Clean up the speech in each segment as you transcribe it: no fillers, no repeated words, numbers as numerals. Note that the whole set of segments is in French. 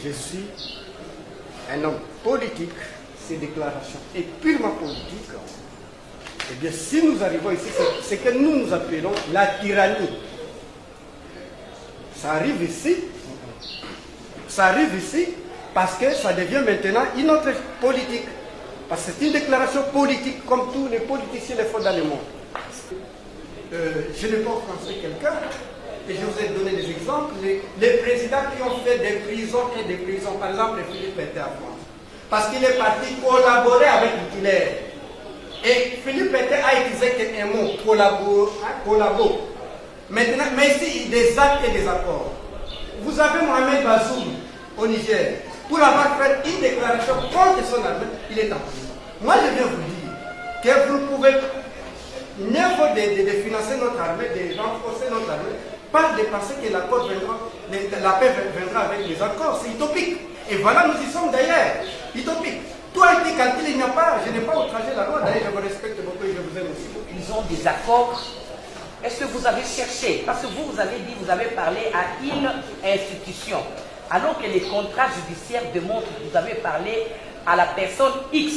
je suis un homme politique, ces déclarations est purement politique. Eh bien, si nous arrivons ici, c'est que nous appelons la tyrannie. Ça arrive ici parce que ça devient maintenant une autre politique. Parce que c'est une déclaration politique, comme tous les politiciens le font dans le monde. Je n'ai pas offensé quelqu'un, et je vous ai donné des exemples. Les présidents qui ont fait des prisons et des prisons, par exemple, Philippe Pétain en France, parce qu'il est parti collaborer avec Hitler. Et Philippe Pétain a utilisé un mot, collabo. Maintenant, mais ici, des actes et des accords. Vous avez Mohamed Bazoum au Niger, pour avoir fait une déclaration contre son armée, il est en prison. Moi, je viens vous dire que vous pouvez, mieux vaut de financer notre armée, de renforcer notre armée, pas de penser que la paix viendra avec les accords. C'est utopique. Et voilà, nous y sommes d'ailleurs. Utopique. Tout a été calculé, il n'y a pas, je n'ai pas outragé la loi, d'ailleurs, je vous respecte beaucoup et je vous aime aussi. Ils ont des accords. Est-ce que vous avez cherché? Parce que vous avez dit, vous avez parlé à une institution. Alors que les contrats judiciaires démontrent que vous avez parlé à la personne X,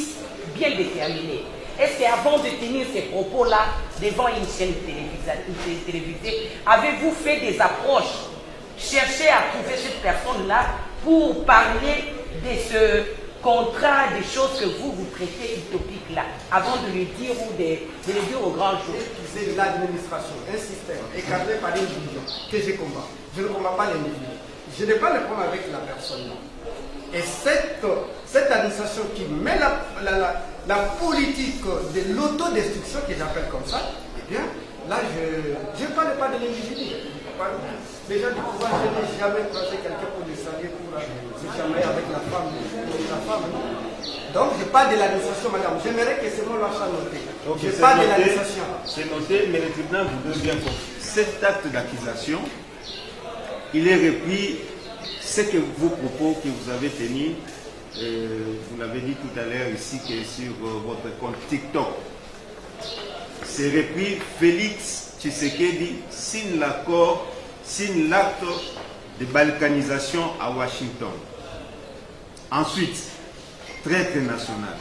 bien déterminée. Est-ce qu'avant de tenir ces propos-là devant une chaîne télévisée, avez-vous fait des approches, cherché à trouver cette personne-là pour parler de ce contrat, des choses que vous traitez utopiques là, avant de le dire ou de le dire au grand jour? C'est l'administration, un système écarté par une vision que je combats. Je ne combats pas l'individu. Je n'ai pas le problème avec la personne. Et cette administration qui met la politique de l'autodestruction, que j'appelle comme ça, eh bien, là, je ne parle pas de l'individu. Déjà, du pouvoir, je n'ai jamais croisé quelqu'un pour le saluer, pour jamais avec la femme. Donc, je parle de l'administration, madame. J'aimerais que ce mot-là soit noté. Je parle de l'administration. C'est noté, mais le tribunal vous donne bien compte. Cet acte d'accusation, il est repris, c'est que vos propos que vous avez tenus, vous l'avez dit tout à l'heure ici, que sur votre compte TikTok, c'est repris. Félix Tshisekedi signe l'acte de balkanisation à Washington. Ensuite, traître national.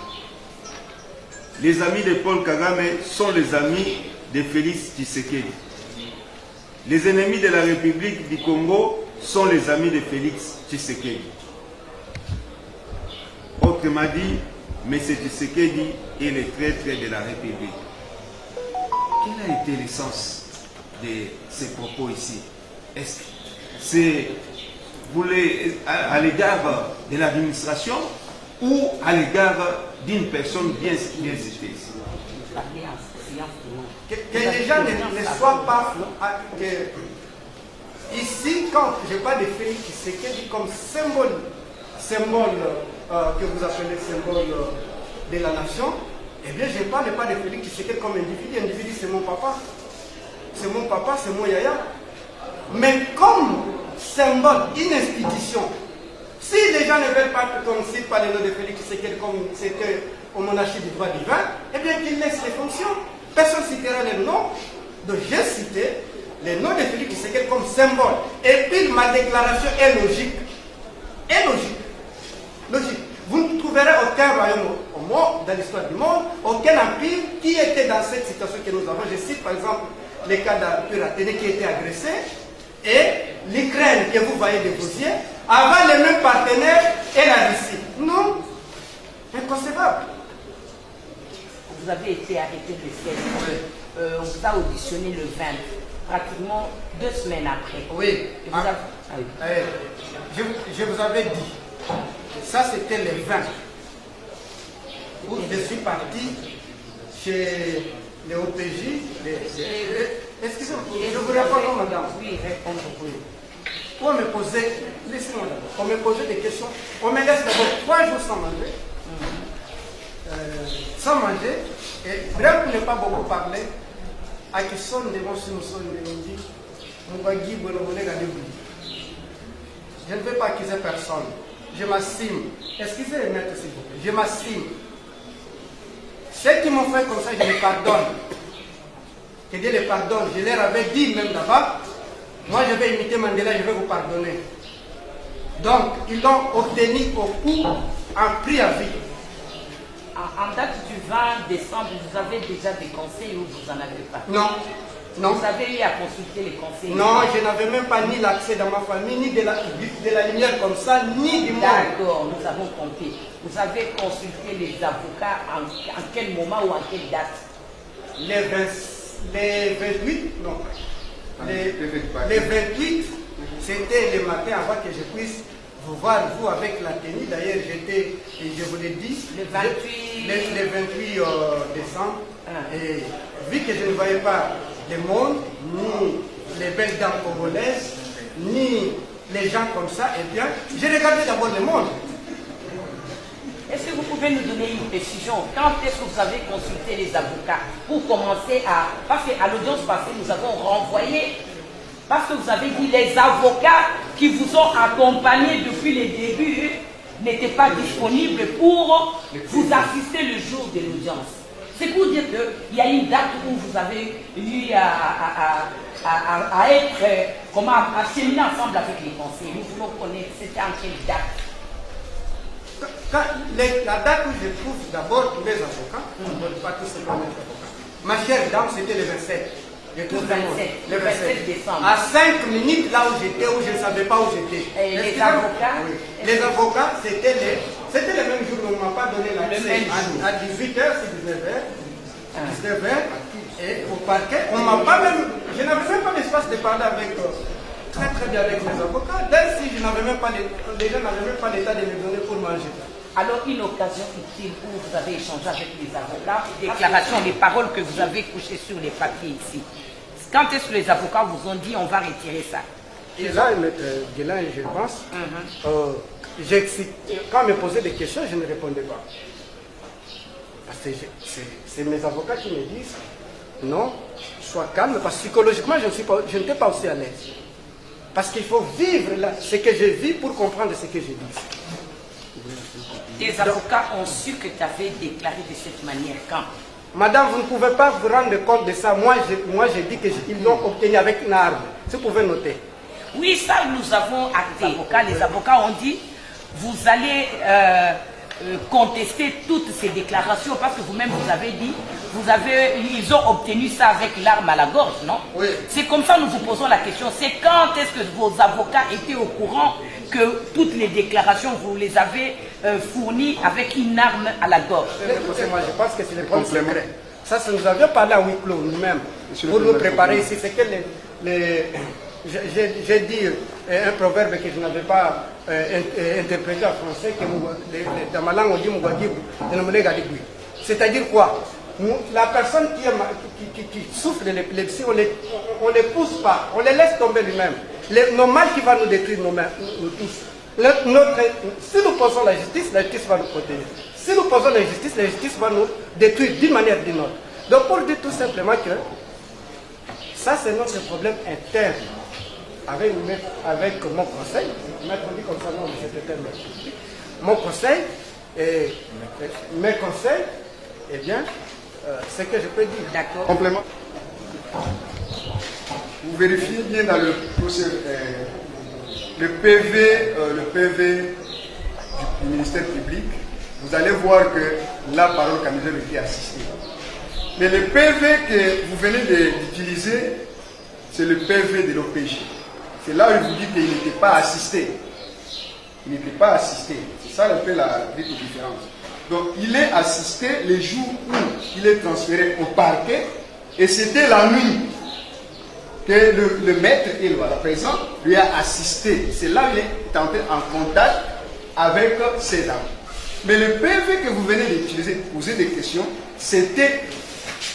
Les amis de Paul Kagame sont les amis de Félix Tshisekedi. Les ennemis de la République du Congo sont les amis de Félix Tshisekedi. Autrement dit, M. Tshisekedi est le traître de la République. Quel a été le sens de ces propos ici? Est-ce que c'est à l'égard de l'administration ou à l'égard d'une personne bien citée ici? Que les gens ne soient pas... Ici, quand je parle de Félix Tshisekedi comme symbole que vous appelez symbole de la nation, eh bien, je ne parle pas de Félix Tshisekedi comme individu. Individu, c'est mon papa. C'est mon papa, c'est mon yaya. Mais comme symbole, une institution, si les gens ne veulent pas qu'on cite pas le nom de Félix Tshisekedi comme c'était au monarchie du droit divin, eh bien, qu'ils laissent les fonctions. Personne ne citera les noms. Donc, j'ai cité les noms de Félix Tshisekedi comme symbole. Et puis, ma déclaration est logique. Logique. Vous ne trouverez aucun royaume au monde, dans l'histoire du monde, aucun empire qui était dans cette situation que nous avons. Je cite par exemple le cas d'Empire Athénée qui était agressé, et l'Ukraine que vous voyez de vos yeux, avant les mêmes partenaires et la Russie. Non, inconcevable. Vous avez été arrêté le 16. On vous a auditionné le 20, pratiquement 2 semaines après. Oui. Je vous avais dit, ça c'était le 20, où je suis parti chez les OPJ. Excusez-moi, je vous réponds, madame. Oui, répondre. On me posait, laissez-moi d'abord, on me posait des questions. On me laisse d'abord 3 jours sans manger. Sans manger, et bref, pour ne pas beaucoup parler, à qui sont devant ce nous sommes dit, je ne veux pas accuser personne. Je m'astime. Excusez les maîtres, s'il vous plaît. Je m'astime. Ceux qui m'ont fait comme ça, je les pardonne. Que Dieu les pardonne. Je leur avais dit même d'abord, moi je vais imiter Mandela, je vais vous pardonner. Donc, ils l'ont obtenu au cours en préavis. En date du 20 décembre, vous avez déjà des conseils ou vous n'en avez pas? Non. Non. Vous avez eu à consulter les conseils? Non, je n'avais même pas ni l'accès dans ma famille, ni de la lumière comme ça, ni du monde. D'accord, nous avons compris. Vous avez consulté les avocats en quel moment ou en quelle date? Les 28, non. Les 28, c'était le matin avant que je puisse vous voir, vous, avec la tenue. D'ailleurs, je vous l'ai dit, le 28, le 28 décembre. Et vu que je ne voyais pas le monde, ni les belles dames congolaises, ni les gens comme ça, eh bien, j'ai regardé d'abord le monde. Est-ce que vous pouvez nous donner une précision? Quand est-ce que vous avez consulté les avocats pour commencer à... Parce qu'à l'audience passée, nous avons renvoyé, parce que vous avez dit les avocats qui vous ont accompagné depuis les débuts n'étaient pas disponibles pour vous assister le jour de l'audience. C'est pour dire qu'il y a une date où vous avez eu à être, à cheminer ensemble avec les conseillers. Nous voulons connaître c'était en quelle date. La date où je trouve d'abord tous les avocats, pas tous les avocats. Ma chère dame, c'était le 27. Le 27 décembre. À 5 minutes là où j'étais, où je ne savais pas où j'étais. Et les avocats? Oui. Les avocats, c'était le même jour, on ne m'a pas donné l'accès à 18h, c'est 19h. 19h, et au parquet, on m'a pas même. Je n'avais même pas l'espace de parler avec très bien avec mes avocats. Dès si je n'avais même pas les gens n'avaient même pas l'état de me donner pour manger. Alors, une occasion utile où vous avez échangé avec les avocats, déclaration, les paroles que vous avez couchées sur les papiers ici. Quand est-ce que les avocats vous ont dit on va retirer ça? Et là, Maître Guélin, je pense, quand on me posait des questions, je ne répondais pas. Parce que c'est mes avocats qui me disent non, sois calme, parce que psychologiquement, je n'étais pas aussi à l'aise. Parce qu'il faut vivre là, ce que je vis pour comprendre ce que je dis. Tes avocats ont su que tu avais déclaré de cette manière quand? Madame, vous ne pouvez pas vous rendre compte de ça. Moi, j'ai dit qu'ils l'ont obtenu avec une arme. Si vous pouvez noter. Oui, ça, nous avons acté. Les avocats ont dit, vous allez contester toutes ces déclarations parce que vous-même, vous avez dit, ils ont obtenu ça avec l'arme à la gorge, non? Oui. C'est comme ça que nous vous posons la question. C'est quand est-ce que vos avocats étaient au courant que toutes les déclarations, vous les avez fournies avec une arme à la gorge? Moi, je pense que c'est le bon secret. Ça, nous avions parlé à huis clos nous-mêmes pour nous préparer ici. C'est que j'ai dit un proverbe que je n'avais pas interprété en français, que dans ma langue on dit c'est-à-dire quoi? La personne qui souffre de l'épilepsie, on ne les pousse pas, on les laisse tomber lui-même. Nos mal qui va nous détruire, nous tous. Si nous posons la justice va nous protéger. Si nous posons la justice va nous détruire d'une manière ou d'une autre. Donc pour dire tout simplement que ça c'est notre problème interne. Avec mon conseil, maître dit comme ça, non, c'était mon conseil, et mes conseils, eh bien, c'est que je peux dire. D'accord. Complément. Vous vérifiez bien dans le PV du ministère public, vous allez voir que la parole Kamizol était assistée. Mais le PV que vous venez d'utiliser, c'est le PV de l'OPJ. C'est là où il vous dit qu'il n'était pas assisté. Il n'était pas assisté. C'est ça un peu la différence. Donc il est assisté les jours où il est transféré au parquet et c'était la nuit que le maître Eloi, à présent, lui a assisté. C'est là où il est entré en contact avec ces dames. Mais le PV que vous venez d'utiliser pour poser des questions, c'était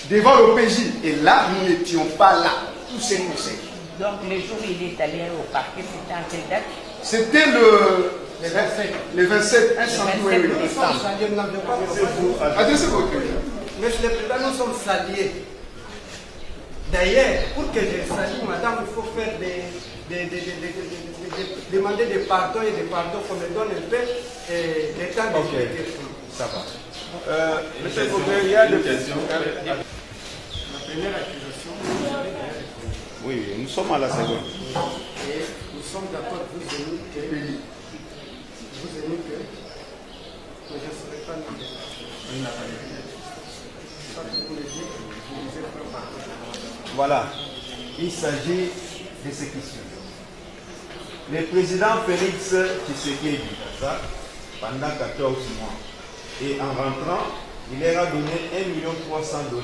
devant l'OPJ. Et là, nous n'étions pas là, tous ces conseils. Donc le jour où il est allé au parquet, c'était en quelle date? C'était le 27, un samedi. Adressez votre question. Monsieur le Président, nous sommes saliés. D'ailleurs, pour que je salue madame, il faut faire demander des pardons et des pardons qu'on me donne un peu des temps de ça va. Monsieur Gauthier, il y a des questions. La première accusation, Oui, nous sommes à la seconde. et nous sommes d'accord, vous et nous, que vous aimez que je ne serai pas libéré. Ça, vous pouvez dire, je vous ai préparé. Voilà, il s'agit de ce qui suit. Le président Félix Tshisekedi, ça, pendant 14 mois, et en rentrant, il leur a donné 1 300 000 $.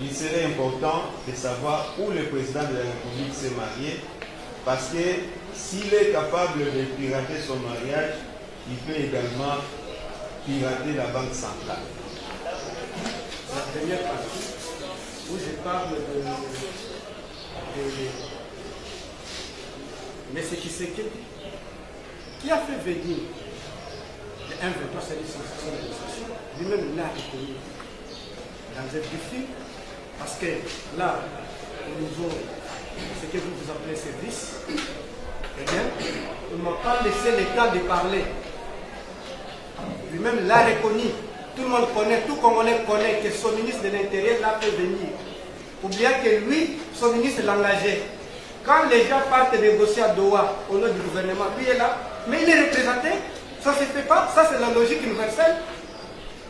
Il serait important de savoir où le président de la République s'est marié, parce que s'il est capable de pirater son mariage, il peut également pirater la banque centrale. La première partie, où je parle de M. Tshisekedi, qui a fait venir le 1-23, c'est-à-dire sans négociation, lui-même l'a reconnu dans un briefing, parce que là, au niveau ce que vous appelez service, eh bien, il ne m'a pas laissé le temps de parler. Lui-même l'a reconnu. Tout le monde connaît, tout Congolais connaît que son ministre de l'Intérieur l'a fait venir. Oubliez que lui, son ministre l'a engagé. Quand les gens partent négocier à Doha au nom du gouvernement, lui est là, mais il est représenté, ça ne se fait pas, ça c'est la logique universelle.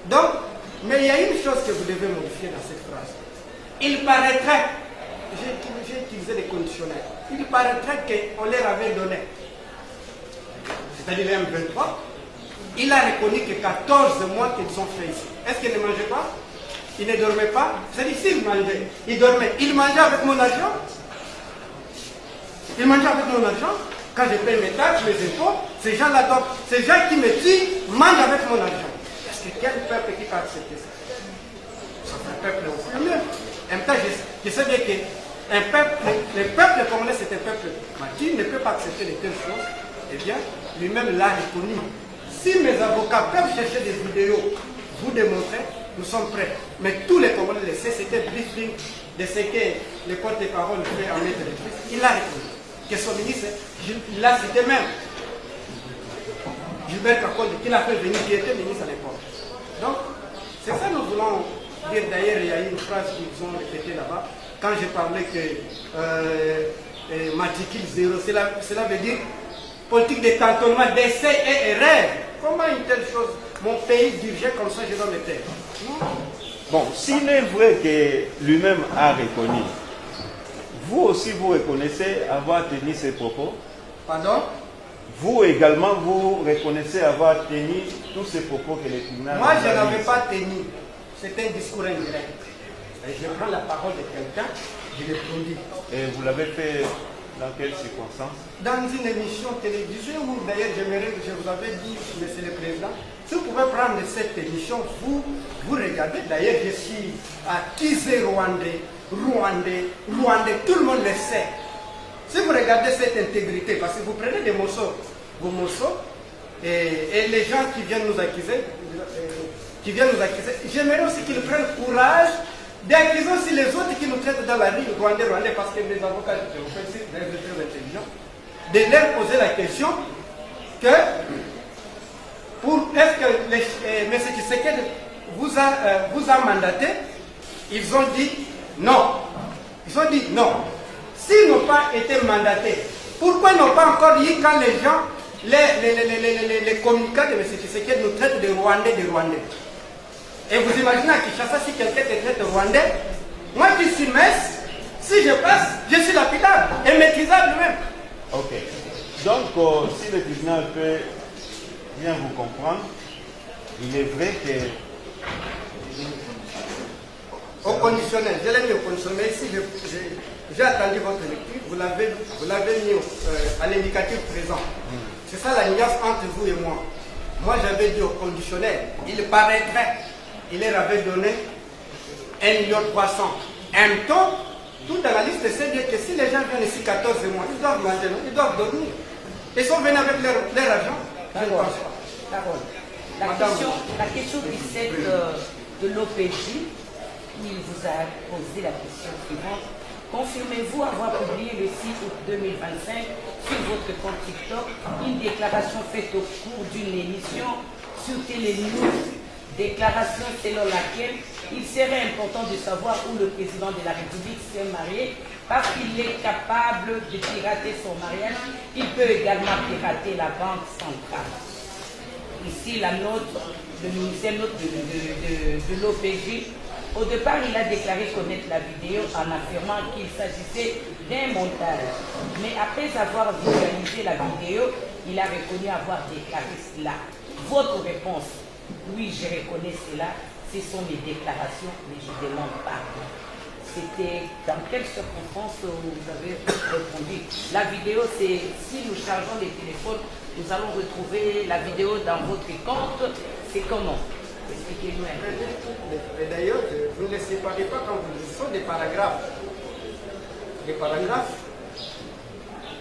Donc, mais il y a une chose que vous devez modifier dans cette phrase. Il paraîtrait, j'ai utilisé les conditionnels, il paraîtrait qu'on leur avait donné, c'est-à-dire les M23, il a reconnu que 14 mois qu'ils ont fait ici. Est-ce qu'ils ne mangeaient pas? Ils ne dormaient pas? C'est-à-dire s'ils mangeaient, ils dormaient. Ils mangeaient avec mon argent? Ils mangeaient avec mon argent? Quand je paye mes taxes, mes impôts, ces gens-là, donc, ces gens qui me tuent, mangent avec mon argent. Est-ce que quel peuple qui peut accepter ça? C'est un peuple au mieux. En même temps, je sais bien que le peuple congolais, c'est un peuple qui ne peut pas accepter de telles choses. Eh bien, lui-même l'a reconnu. Si mes avocats peuvent chercher des vidéos, vous démontrer, nous sommes prêts. Mais tous les Congolais le savent, c'était briefing de ce que le porte-parole fait en mettre de plus. Il a reconnu que son ministre, il l'a cité même. Gilbert Kakonde, qui l'a fait venir, qui était ministre à l'époque. Donc, c'est ça que nous voulons dire. D'ailleurs, il y a une phrase qu'ils ont répétée là-bas. Quand j'ai parlé que matricule zéro, cela veut dire politique de cantonnement, d'essai et erreur. Comment une telle chose, mon pays dirigé comme ça, je dois me taire? Bon, s'il est vrai que lui-même a reconnu, vous aussi vous reconnaissez avoir tenu ces propos? Pardon? Vous également, vous reconnaissez avoir tenu tous ces propos que le tribunal... Moi, je n'avais pas tenu. C'était un discours indirect. Et je prends la parole de quelqu'un, je le produis. Et vous l'avez fait dans quelles circonstances? Dans une émission télévision où d'ailleurs je vous avais dit, monsieur le président, si vous pouvez prendre cette émission, vous regardez. D'ailleurs, je suis accusé rwandais, tout le monde le sait. Si vous regardez cette intégrité, parce que vous prenez des morceaux, vos morceaux, et les gens qui viennent nous accuser, j'aimerais aussi qu'ils prennent courage d'accuser aussi les autres qui nous traitent dans la rue rwandais, parce que les avocats, je vous fais des très intelligents, de leur poser la question que est-ce que M. Tshisekedi vous a mandaté? Ils ont dit non. Ils ont dit non. S'ils n'ont pas été mandatés, pourquoi ils n'ont pas encore dit quand les gens, les communicants de M. Tshisekedi nous traitent de Rwandais, Et vous imaginez à Kinshasa, si quelqu'un te traite de Rwandais, moi qui suis messe, si je passe, je suis lapidable et maîtrisable même. Ok. Donc, si le tribunal peut bien vous comprendre, il est vrai que... Au conditionnel, je l'ai mis au conditionnel. Ici, j'ai attendu votre lecture, vous l'avez mis à l'indicatif présent. C'est ça la nuance entre vous et moi. Moi, j'avais dit au conditionnel, il paraîtrait, il leur avait donné 1 300 000. En même temps, tout analyste sait bien que si les gens viennent ici 14 mois, ils doivent manger, ils doivent dormir. Ils sont venus avec leur argent. Je ne pense pas. La question 17 de l'OPJ, il vous a posé la question suivante. Confirmez-vous avoir publié le 6 août 2025 sur votre compte TikTok une déclaration faite au cours d'une émission sur Télénews, déclaration selon laquelle il serait important de savoir où le président de la République s'est marié parce qu'il est capable de pirater son mariage, il peut également pirater la banque centrale. Ici, la note, le ministère de l'OPJ, au départ, il a déclaré connaître la vidéo en affirmant qu'il s'agissait d'un montage. Mais après avoir visualisé la vidéo, il a reconnu avoir déclaré cela. Votre réponse, oui, je reconnais cela, ce sont mes déclarations, mais je demande pardon. C'était dans quelles circonstances vous avez répondu? La vidéo, c'est si nous chargeons les téléphones, nous allons retrouver la vidéo dans votre compte. C'est comment? Expliquez-nous un peu. Et d'ailleurs, vous ne les séparez pas quand vous dites, ce sont des paragraphes. Des paragraphes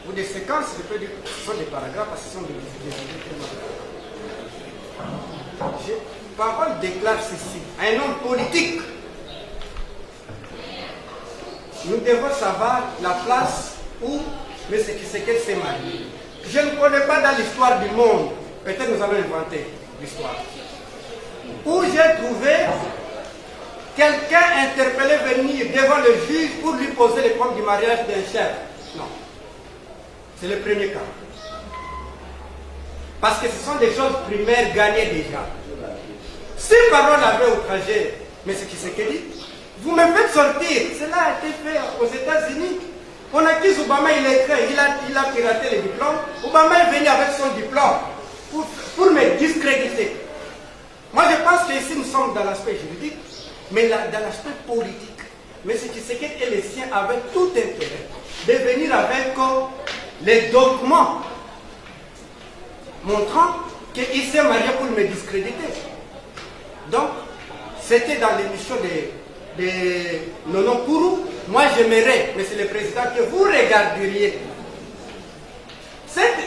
ou des séquences, je peux dire que ce sont des paragraphes parce que ce sont des parole déclare ceci. Un homme politique, nous devons savoir la place où M. Tshisekedi s'est marié. Je ne connais pas dans l'histoire du monde, peut-être nous allons inventer l'histoire, où j'ai trouvé quelqu'un interpellé venir devant le juge pour lui poser les problèmes du mariage d'un chef. Non. C'est le premier cas. Parce que ce sont des choses primaires gagnées déjà. Si parole avait outragé M. Tshisekedi, vous me faites sortir. Cela a été fait aux États-Unis. On accuse Obama, il est créé, il a piraté les diplômes. Obama est venu avec son diplôme pour me discréditer. Moi, je pense qu'ici, nous sommes dans l'aspect juridique, mais dans l'aspect politique. M. Tshisekedi et les siens avaient tout intérêt de venir avec les documents montrant qu'il s'est marié pour me discréditer. Donc, c'était dans l'émission de Nono Kourou. Moi, j'aimerais, Monsieur le Président, que vous regarderiez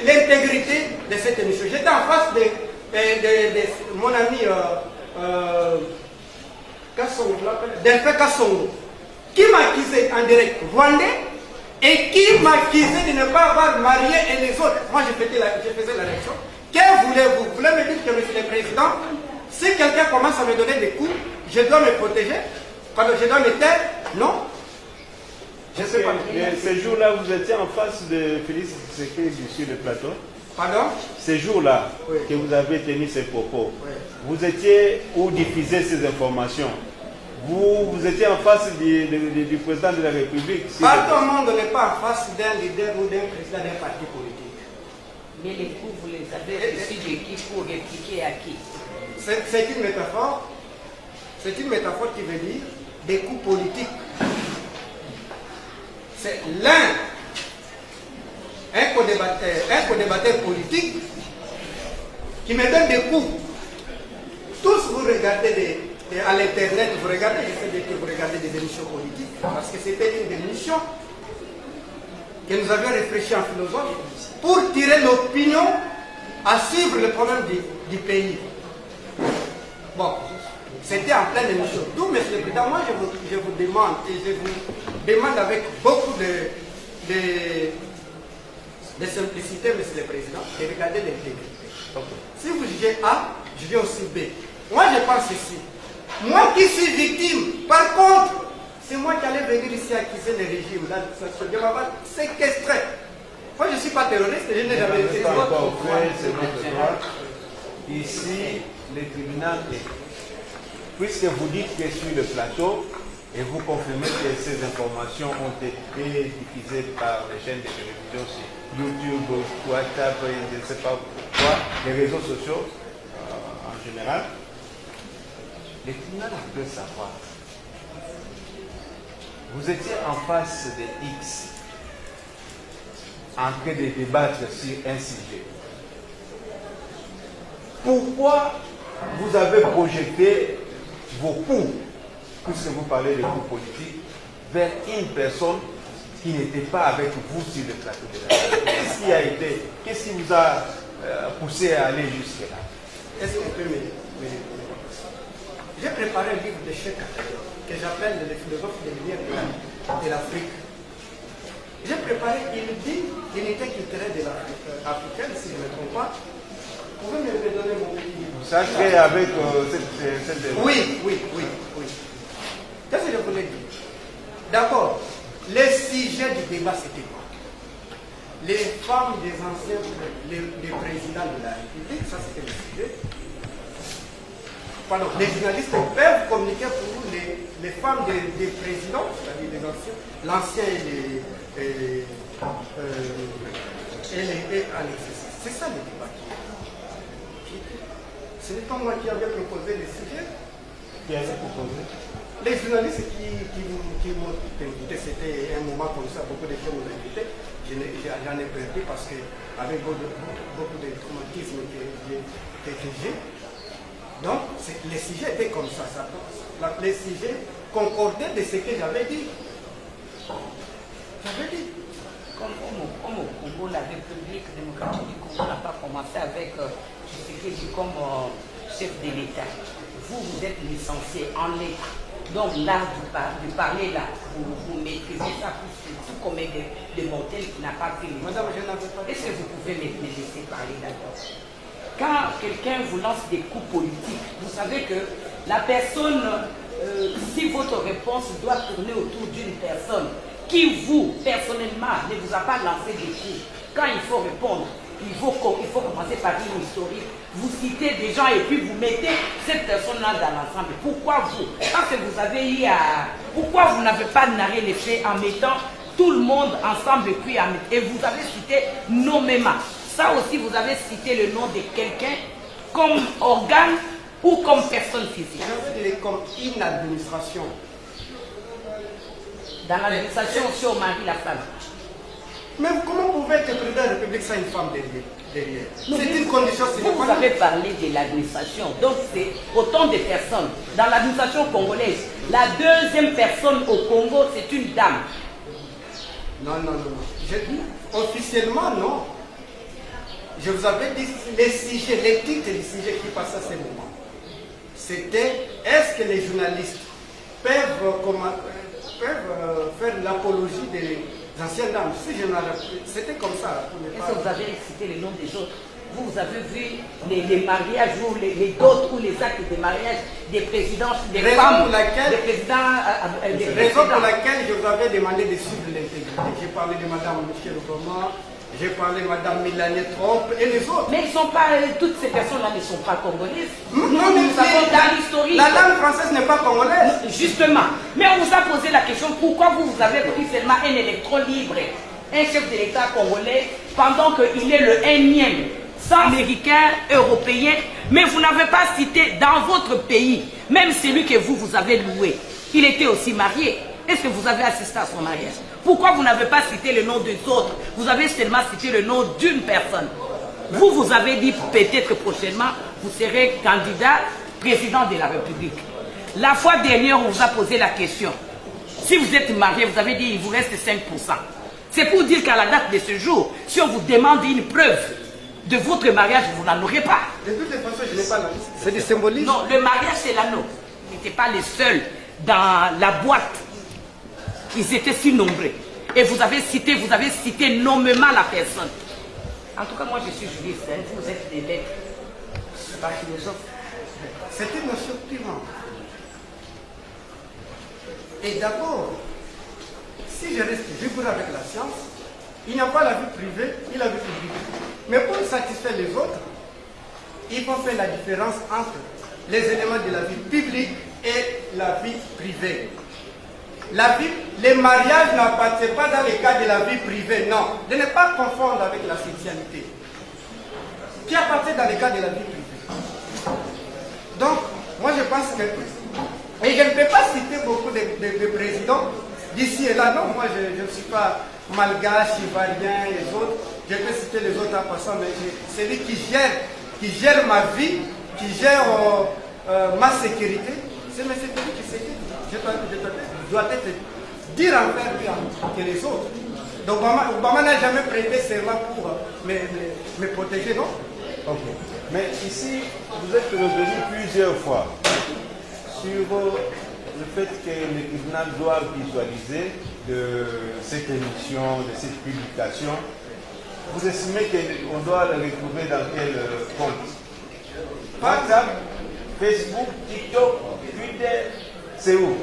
l'intégrité de cette émission. J'étais en face de mon ami Delphin Kassongo, qui m'accusait en direct rwandais et qui m'accusait de ne pas avoir marié et les autres. Moi, je faisais la réaction. Que voulez-vous? Vous voulez me dire que, Monsieur le Président, si quelqu'un commence à me donner des coups, je dois me protéger? Je dois me taire? Non. Je ne sais pas. Ces jours-là, vous étiez en face de Félix Tshisekedi sur le plateau. Pardon? Ces jours-là, oui, que vous avez tenu ces propos, oui, vous étiez où diffuser ces informations? Vous étiez en face du président de la République. Pas tout le monde n'est pas en face d'un leader ou d'un président d'un parti politique. Mais les coups, vous les avez reçus de qui pour répliquer à qui? C'est une métaphore. C'est une métaphore qui veut dire des coups politiques. C'est un co-débatteur politique qui me donne des coups. Tous vous regardez à l'internet, vous regardez, je sais que vous regardez des émissions politiques, parce que c'était une des émissions que nous avions réfléchi en philosophe pour tirer l'opinion à suivre le problème du pays. Bon, c'était en pleine émission. D'où, Monsieur le Président, moi je vous demande, et je vous demande avec beaucoup de simplicité, Monsieur le Président, de regarder l'intégrité. Si vous jugez A, je vais aussi B. Moi je pense ici. Moi qui suis victime, par contre, c'est moi qui allais venir ici accuser le régime. Là, je vais m'avoir séquestré. Moi je ne suis pas terroriste, je n'ai jamais été. Ici, le tribunal est. Puisque vous dites que sur le plateau, et vous confirmez que ces informations ont été diffusées par les chaînes de télévision sur YouTube, WhatsApp, je ne sais pas quoi, les réseaux sociaux en général, le tribunal peut savoir. Vous étiez en face de X, en train de débattre sur un sujet. Pourquoi vous avez projeté vos coups, puisque vous parlez de coups politiques, vers une personne qui n'était pas avec vous sur le plateau de la radio? Qu'est-ce qui a été, qu'est-ce qui vous a poussé à aller jusque-là? Est-ce qu'on peut me... J'ai préparé un livre de Cheikh que j'appelle le philosophe des lumières de l'Afrique. J'ai préparé, il dit l'unité culturelle de l'Afrique africaine, si je ne me trompe pas. Vous pouvez me donner mon livre? Ça crée avec cette... Oui. Qu'est-ce que je voulais dire? D'abord, Le sujet du débat, c'était quoi? Les femmes des anciens, les présidents de la République, ça c'était le sujet. Pardon, les journalistes peuvent communiquer pour les femmes des présidents, c'est-à-dire les anciens, l'ancien et à l'exercice. C'est ça le débat. Ce n'est pas moi qui avais proposé les sujets. Qui avait proposé? Les journalistes qui m'ont invité, c'était un moment comme ça, beaucoup de gens m'ont invité. J'en ai perdu parce qu'avec beaucoup de traumatisme que j'ai. Donc, les sujets étaient comme ça. Les sujets concordaient de ce que j'avais dit. J'avais dit. Comme au Congo, la République démocratique du Congo n'a pas commencé avec Tshisekedi comme chef de l'État. Vous êtes licencié en l'État. Donc l'art de parler là, vous maîtrisez ça plus tout comme de Montel qui n'a pas fini. Madame, je n'avais pas. Est-ce que vous pouvez me laisser parler d'abord? Quand quelqu'un vous lance des coups politiques, vous savez que la personne, si votre réponse doit tourner autour d'une personne qui vous, personnellement, ne vous a pas lancé des coups, quand il faut répondre, il faut commencer par une historique. Vous citez des gens et puis vous mettez cette personne-là dans l'ensemble. Pourquoi vous? Parce que vous avez eu à... Pourquoi vous n'avez pas narré les faits en mettant tout le monde ensemble et vous avez cité nommément. Ça aussi, vous avez cité le nom de quelqu'un comme organe ou comme personne physique. Je veux dire comme une administration. Dans l'administration aussi, on marie la femme. Mais comment pouvez être président de la République sans une femme derrière? C'est une condition sine qua Vous non. avez parlé de l'administration, donc c'est autant de personnes. Dans l'administration congolaise, la deuxième personne au Congo, c'est une dame. Non. Je dis officiellement non. Je vous avais dit les sujets, les titres des sujets qui passaient à ce moment. C'était est-ce que les journalistes peuvent faire l'apologie des anciennes dames? Si je c'était comme ça. Est-ce que vous avez cité les noms des autres? Vous avez vu les mariages ou les dots ou les actes de mariage des présidents, des femmes, des présidents. Raison pour laquelle je vous avais demandé de suivre l'intégrité. J'ai parlé de Mme Michel Obama, j'ai parlé de Mme Mélanie Trump et les autres. Mais ils sont pas, toutes ces personnes-là ne sont pas congolaises. Non, nous avons dans l'historique. La dame française n'est pas congolaise. Justement. Mais on vous a posé la question, pourquoi vous avez pris seulement un électron libre, un chef de l'État congolais, pendant qu'il est le énième américain, européen, mais vous n'avez pas cité dans votre pays, même celui que vous avez loué, il était aussi marié. Est-ce que vous avez assisté à son mariage? Pourquoi vous n'avez pas cité le nom des autres? Vous avez seulement cité le nom d'une personne. Vous avez dit peut-être prochainement, vous serez candidat président de la République. La fois dernière, on vous a posé la question. Si vous êtes marié, vous avez dit il vous reste 5%. C'est pour dire qu'à la date de ce jour, si on vous demande une preuve de votre mariage, vous n'en aurez pas. De toutes les façons, je n'ai pas la liste. C'est du symbolisme. Non, le mariage, c'est l'anneau. Ils n'étaient pas les seuls dans la boîte. Ils étaient si nombreux. Et vous avez cité nommément la personne. En tout cas, moi, je suis juriste. Hein. Vous êtes des lettres. Je ne suis pas philosophe. C'est une notion purement. Et d'abord, si je reste rigoureux avec la science, il n'y a pas la vie privée et la vie publique. Mais pour satisfaire les autres, il faut faire la différence entre les éléments de la vie publique et la vie privée. Les mariages n'appartiennent pas dans le cadre de la vie privée, non. De ne pas confondre avec la sexualité, qui appartient dans le cadre de la vie privée. Donc, moi je pense que... Et je ne peux pas citer beaucoup de présidents d'ici et là. Non, moi je ne suis pas malgache, ivoirien et les autres. Je peux citer les autres en passant, mais celui qui gère ma vie, qui gère ma sécurité, c'est M. Félix Tshisekedi. Je dois être dire envers lui que les autres. Donc Obama n'a jamais prêté serment pour me protéger, non? Ok. Mais ici, vous êtes revenu plusieurs fois sur le fait que le tribunal doit visualiser de cette émission, de cette publication. Vous estimez qu'on doit le retrouver dans quel compte? WhatsApp, Facebook, TikTok, Twitter, c'est où?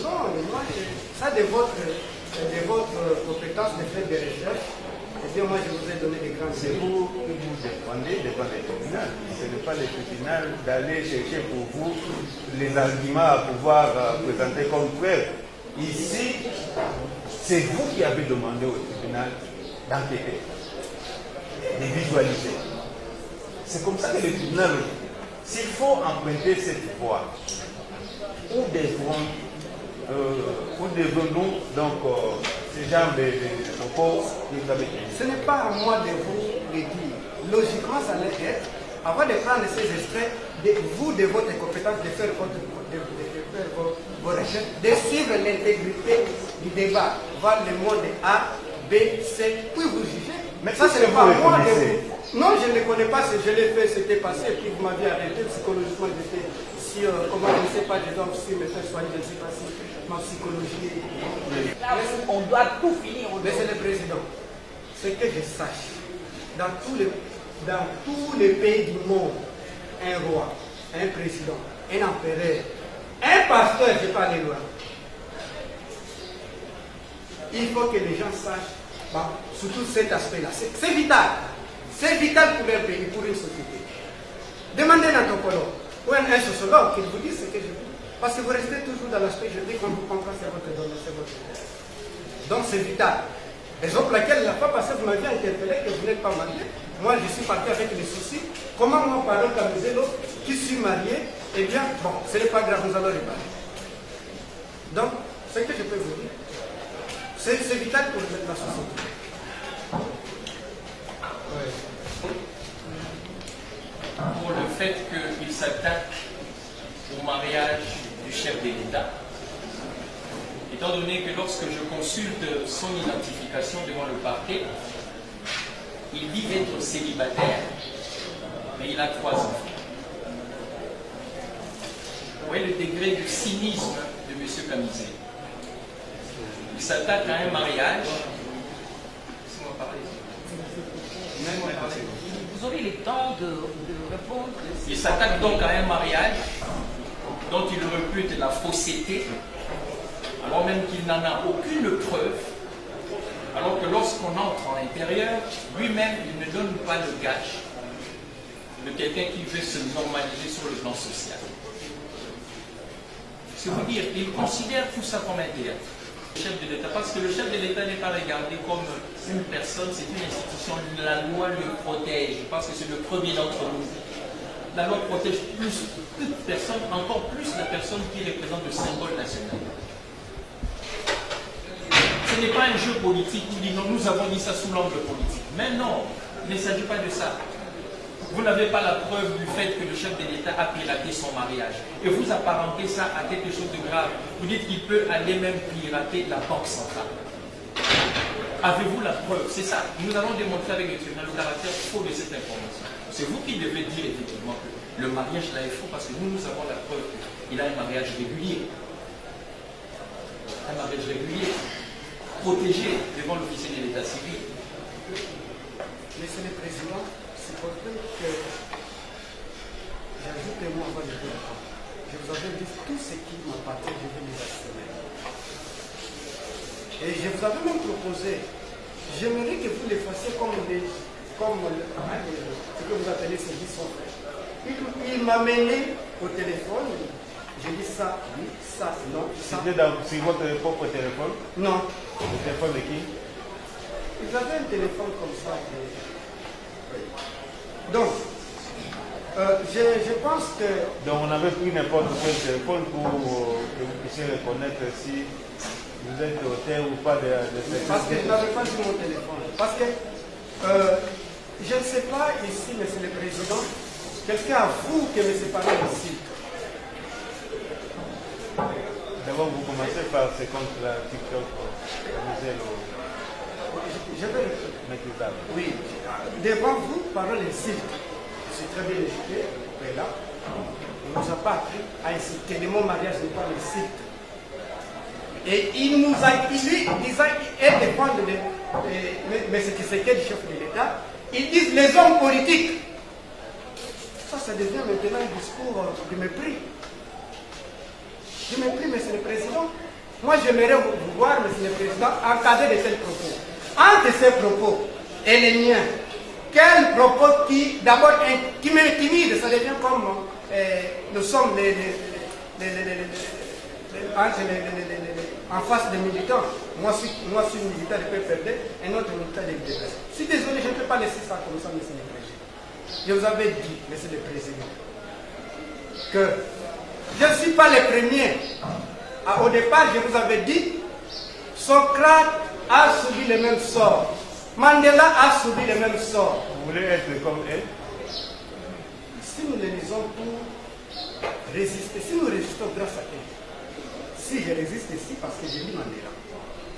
Non, moi, ça de votre de votre compétence de faire des recherches, eh bien moi je vous ai donné des grandes C'est vous que vous défendez devant les tribunaux. Ce n'est pas les tribunaux d'aller chercher pour vous les arguments à pouvoir présenter comme preuve. Ici, c'est vous qui avez demandé au tribunal d'enquêter, de visualiser. C'est comme ça que le tribunal, s'il faut emprunter cette voie, où devons-nous donc ce genre de propos que vous avez tenus? Ce n'est pas à moi de vous le dire. Logiquement, ça allait être, avant de prendre ces extraits, vous, de votre compétence, de faire vos recherches, de suivre l'intégrité du débat, voir le monde A, B, C, puis vous jugez. Mais ça, ce n'est pas à moi de connaissez. vous. Non, je ne connais pas, je l'ai fait, c'était passé, et puis vous m'aviez arrêté psychologiquement, j'étais sur, comment je ne sais pas, disons, si me faire soigner, je ne sais pas si ma psychologie. Là, on doit tout finir. Monsieur le Président, ce que je sache, dans tous les pays du monde, un roi, un président, un empereur, un pasteur, je parle des lois. Il faut que les gens sachent, bah, surtout cet aspect-là. C'est vital. C'est vital pour un pays, pour une société. Demandez un anthropologue ou un sociologue qu'il vous dise ce que je dis. Parce que vous restez toujours dans l'aspect juridique, on vous comprend, c'est votre domaine, c'est votre domaine. Donc c'est vital. Raison pour laquelle la fois passée, vous m'aviez interpellé que vous n'êtes pas marié. Moi, je suis parti avec les soucis. Comment moi, parole Kamuzelo, qui suis marié, eh bien, bon, ce n'est pas grave, nous allons réparer. Donc, ce que je peux vous dire, c'est vital pour la société. Pour le fait qu'il s'attaque au mariage du chef de l'État, étant donné que lorsque je consulte son identification devant le parquet, il dit être célibataire, mais il a 3 enfants. Vous voyez le degré de cynisme de M. Kamizé. Il s'attaque à un mariage. Laissez-moi parler. Vous aurez le temps de répondre. Il s'attaque donc à un mariage dont il répute la fausseté, alors même qu'il n'en a aucune preuve, alors que lorsqu'on entre en l'intérieur, lui-même, il ne donne pas le gage de quelqu'un qui veut se normaliser sur le plan social. C'est vous dire, il considère tout ça comme un théâtre. Le chef de l'État, parce que le chef de l'État n'est pas regardé comme une personne, c'est une institution, la loi le protège, parce que c'est le premier d'entre nous. La loi protège plus toute personne, encore plus la personne qui représente le symbole national. Ce n'est pas un jeu politique où dit non, nous avons dit ça sous l'angle politique. Mais non, il ne s'agit pas de ça. Vous n'avez pas la preuve du fait que le chef de l'État a piraté son mariage. Et vous apparentez ça à quelque chose de grave. Vous dites qu'il peut aller même pirater la banque centrale. Avez-vous la preuve? C'est ça. Nous allons démontrer avec le tribunal le caractère faux de cette information. C'est vous qui devez dire effectivement que le mariage là est faux parce que nous avons la preuve qu'il a un mariage régulier. Un mariage régulier, protégé devant l'officier de l'État civil. Monsieur le Président, c'est pour que j'ajoute un mot avant de vous répondre. Je vous avais dit tout ce qui m'appartient, je vais les assumer. Et je vous avais même proposé, j'aimerais que vous les fassiez comme ce que vous appelez service son frère. Il m'a mené au téléphone, j'ai dit ça, oui, ça, non, ça. C'était sur votre propre téléphone? Non. Le téléphone de qui? Ils avaient un téléphone comme ça. Donc, je pense que... Donc on avait pris n'importe quel téléphone pour que vous puissiez reconnaître si vous êtes auteur ou pas de cette... Parce que je n'avais pas dit mon téléphone. Parce que, je ne sais pas ici, Monsieur le Président, quelqu'un avoue que M. Parole ici. D'abord vous commencez par ce compte-là, TikTok, Je vais... maîtrisable. Oui. Devant vous, Parole insulte. Je suis très bien éduqué, mais là, on ne nous a pas appris à insulter. Le mot mariage n'est pas l'insulte. Et il nous a disant, et dépendre de mais ce qui c'est que le chef de l'État, ils disent les hommes politiques. Ça devient maintenant un discours de mépris. Du mépris, Monsieur le Président. Moi, j'aimerais vous voir, Monsieur le Président, encadrer de tels propos. Entre ces propos et les miens, quel propos qui, d'abord, qui m'intimide, ça devient comme nous sommes en face des militants. Moi, je suis militant de PPRD, un autre militant de l'UDPS. Je suis désolé, je ne peux pas laisser ça comme ça, Monsieur le Président. Je vous avais dit, Monsieur le Président, que je ne suis pas le premier. Au départ, je vous avais dit, Socrate a subi le même sort. Mandela a subi le même sort. Vous voulez être comme elle? Si nous les lisons pour résister, si nous résistons grâce à elle, si je résiste ici parce que j'ai lu Mandela,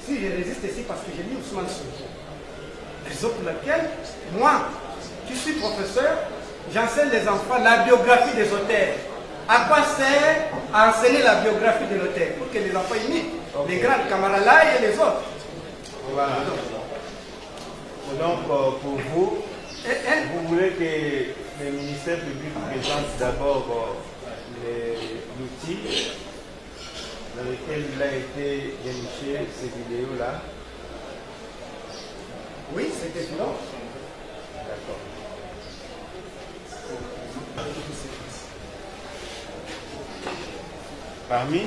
si je résiste ici parce que j'ai lu Ousmane Sonko, raison pour laquelle, moi, qui suis professeur, j'enseigne les enfants la biographie des auteurs. À quoi sert enseigner la biographie de l'auteur? Pour que les enfants imitent les grands Kamaralai et les autres. Voilà. Donc, pour vous, vous voulez que le ministère public présente d'abord l'outil dans lequel il a été déniché ces vidéos-là? Oui, c'était évident. D'accord. Parmi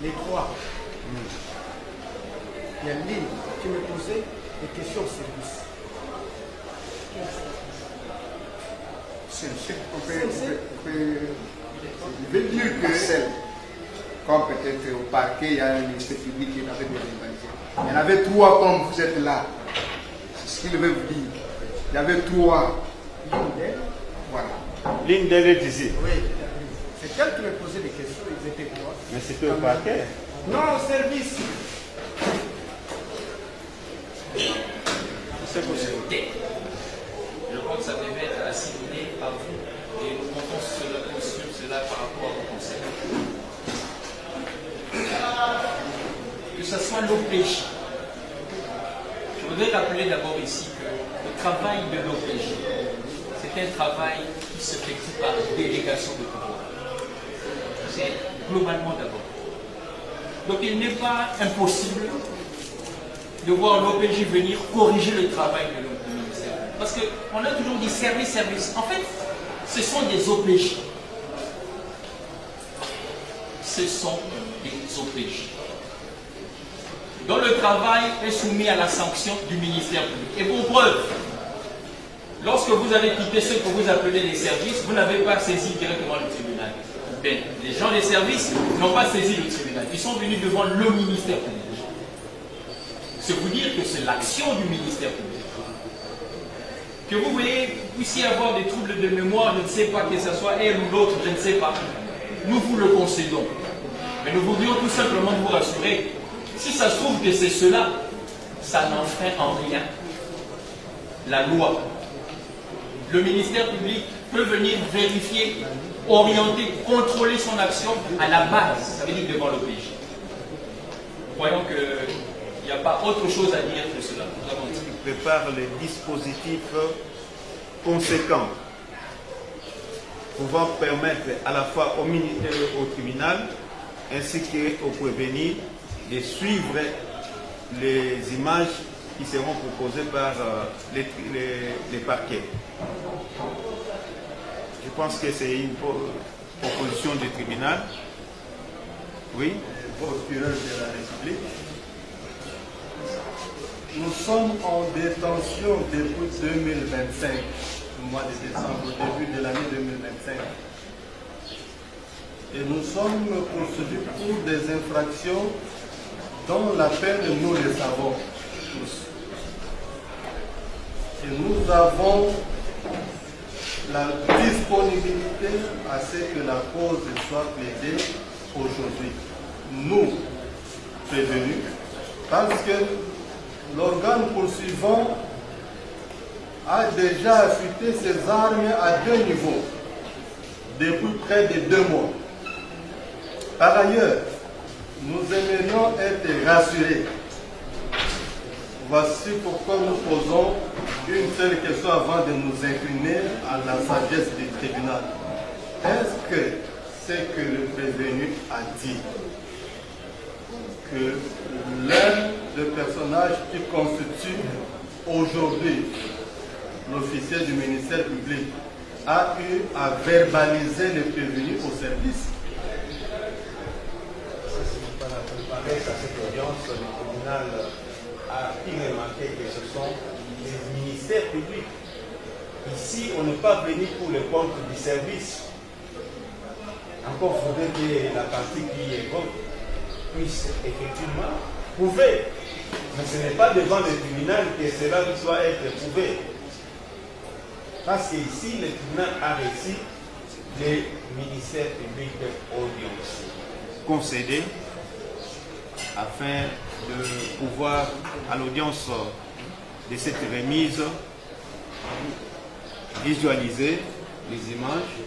les trois, il y a une ligne qui me posait des questions au service. Je veux dire que celle, comme peut-être au parquet, il y a un ministère public qui avait bien organisé. Il y en avait trois comme vous êtes là. C'est ce qu'il veut vous dire. Il y avait trois. Voilà. L'une d'elles est ici. Oui, c'est elle qui me posait des questions. Ils étaient trois. Mais c'était au parquet. Non, au service. C'est possible. Je crois que ça devait être assimilé à vous. Et nous comptons sur cela par rapport à vos conseils. Que ce soit l'OPJ. Je voudrais rappeler d'abord ici que le travail de l'OPJ, c'est un travail qui s'effectue par délégation de pouvoir. C'est globalement d'abord. Donc il n'est pas impossible de voir l'OPJ venir corriger le travail de ministère. Parce qu'on a toujours dit service. En fait, ce sont des OPJ. Ce sont des OPJ. Dont le travail est soumis à la sanction du ministère public. Et pour preuve, lorsque vous avez quitté ce que vous appelez les services, vous n'avez pas saisi directement le tribunal. Bien, les gens des services n'ont pas saisi le tribunal. Ils sont venus devant le ministère public. C'est vous dire que c'est l'action du ministère public. Que vous puissiez avoir des troubles de mémoire, je ne sais pas, que ce soit elle ou l'autre, je ne sais pas. Nous vous le concédons. Mais nous voudrions tout simplement vous rassurer. Si ça se trouve que c'est cela, ça n'enfreint en rien la loi. Le ministère public peut venir vérifier, orienter, contrôler son action à la base, ça veut dire devant l'OPJ. Voyons qu'il n'y a pas autre chose à dire que cela. Nous avons dit. Il prépare les dispositifs conséquents pouvant permettre à la fois au tribunal ainsi qu'au prévenu de suivre les images qui seront proposées par les parquets. Je pense que c'est une proposition du tribunal. Oui. Procureur de la République. Nous sommes en détention depuis 2025, le mois de décembre, au début de l'année 2025. Et nous sommes poursuivis pour des infractions dont la peine, nous le savons tous. Et nous avons la disponibilité à ce que la cause soit plaidée aujourd'hui. Nous, prévenus, parce que l'organe poursuivant a déjà affûté ses armes à 2 niveaux depuis près de 2 mois. Par ailleurs, nous aimerions être rassurés. Voici pourquoi nous posons une seule question avant de nous incliner à la sagesse du tribunal. Est-ce que ce que le prévenu a dit que l'un des personnages qui constitue aujourd'hui l'officier du ministère public a eu à verbaliser les prévenus au service. Pour préparer à cette audience, le tribunal a pu remarquer que ce sont les ministères publics. Ici, on n'est pas venu pour le compte du service. Encore faudrait que la partie qui évoque puisse effectivement prouver. Mais ce n'est pas devant le tribunal que cela doit être prouvé. Parce qu'ici, le tribunal a reçu les ministères publics audience. Concédé afin de pouvoir, à l'audience de cette remise, visualiser les images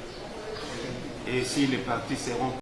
et si les parties seront